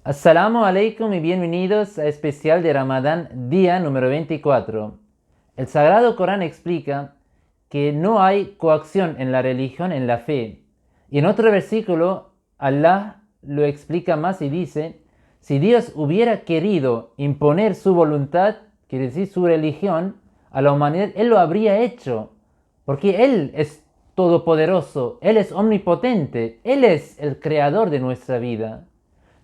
Assalamu alaikum y bienvenidos a especial de Ramadán, día número 24. El Sagrado Corán explica que no hay coacción en la religión, en la fe. Y en otro versículo, Allah lo explica más y dice, si Dios hubiera querido imponer su voluntad, quiere decir su religión, a la humanidad, Él lo habría hecho. Porque Él es todopoderoso, Él es omnipotente, Él es el creador de nuestra vida.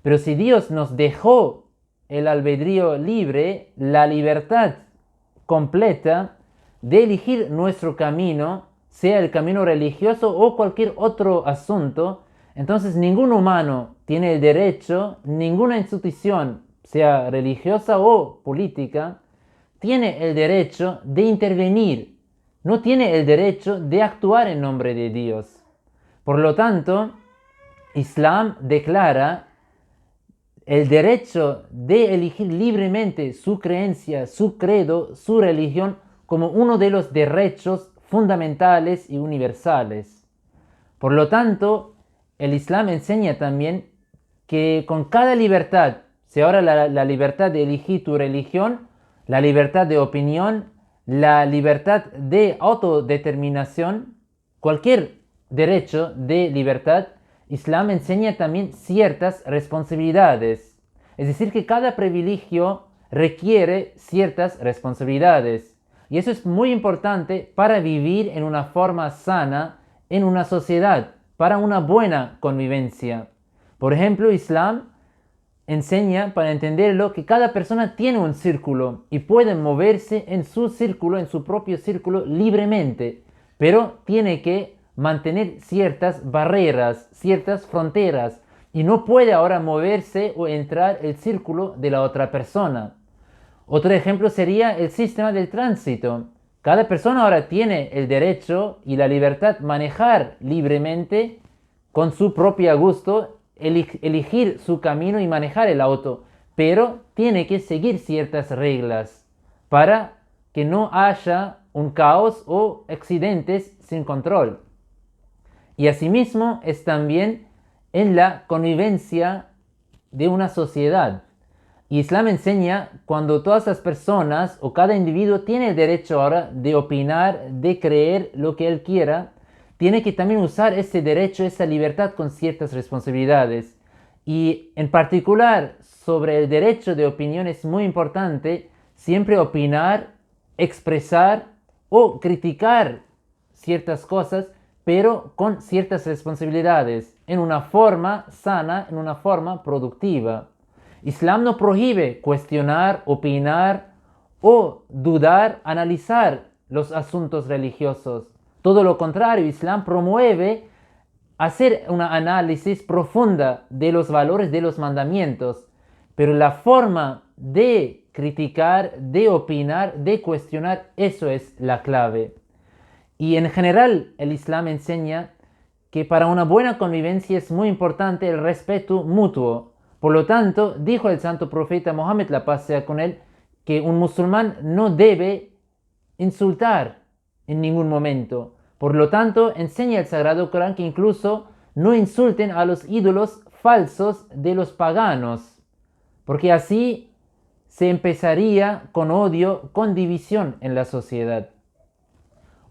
Pero si Dios nos dejó el albedrío libre, la libertad completa de elegir nuestro camino, sea el camino religioso o cualquier otro asunto, entonces ningún humano tiene el derecho, ninguna institución, sea religiosa o política, tiene el derecho de intervenir, no tiene el derecho de actuar en nombre de Dios. Por lo tanto, Islam declara el derecho de elegir libremente su creencia, su credo, su religión como uno de los derechos fundamentales y universales. Por lo tanto, el Islam enseña también que con cada libertad, si ahora la libertad de elegir tu religión, la libertad de opinión, la libertad de autodeterminación, cualquier derecho de libertad, Islam enseña también ciertas responsabilidades. Es decir, que cada privilegio requiere ciertas responsabilidades. Y eso es muy importante para vivir en una forma sana en una sociedad, para una buena convivencia. Por ejemplo, Islam enseña, para entenderlo, que cada persona tiene un círculo y puede moverse en su círculo, en su propio círculo, libremente, pero tiene que mantener ciertas barreras, ciertas fronteras, y no puede ahora moverse o entrar el círculo de la otra persona. Otro ejemplo sería el sistema del tránsito. Cada persona ahora tiene el derecho y la libertad de manejar libremente con su propio gusto, elegir su camino y manejar el auto, pero tiene que seguir ciertas reglas para que no haya un caos o accidentes sin control. Y asimismo es también en la convivencia de una sociedad. Islam enseña cuando todas las personas o cada individuo tiene el derecho ahora de opinar, de creer lo que él quiera, tiene que también usar ese derecho, esa libertad con ciertas responsabilidades. Y en particular sobre el derecho de opinión es muy importante siempre opinar, expresar o criticar ciertas cosas, pero con ciertas responsabilidades, en una forma sana, en una forma productiva. Islam no prohíbe cuestionar, opinar o dudar, analizar los asuntos religiosos. Todo lo contrario, Islam promueve hacer un análisis profunda de los valores de los mandamientos, pero la forma de criticar, de opinar, de cuestionar, eso es la clave. Y en general el Islam enseña que para una buena convivencia es muy importante el respeto mutuo. Por lo tanto, dijo el santo profeta Mohammed, la paz sea con él, que un musulmán no debe insultar en ningún momento. Por lo tanto, enseña el Sagrado Corán que incluso no insulten a los ídolos falsos de los paganos, porque así se empezaría con odio, con división en la sociedad.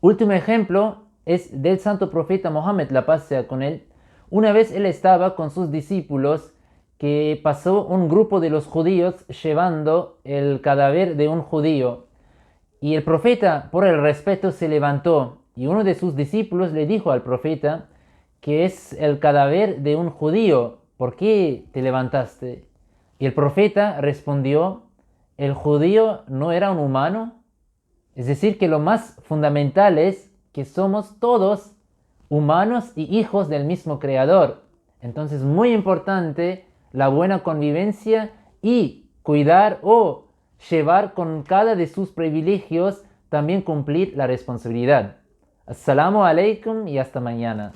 Último ejemplo es del santo profeta Mohammed, la paz sea con él. Una vez él estaba con sus discípulos que pasó un grupo de los judíos llevando el cadáver de un judío. Y el profeta, por el respeto, se levantó y uno de sus discípulos le dijo al profeta que es el cadáver de un judío. ¿Por qué te levantaste? Y el profeta respondió, ¿el judío no era un humano? Es decir, que lo más fundamental es que somos todos humanos y hijos del mismo Creador. Entonces, muy importante la buena convivencia y cuidar o llevar con cada de sus privilegios también cumplir la responsabilidad. Assalamu alaikum y hasta mañana.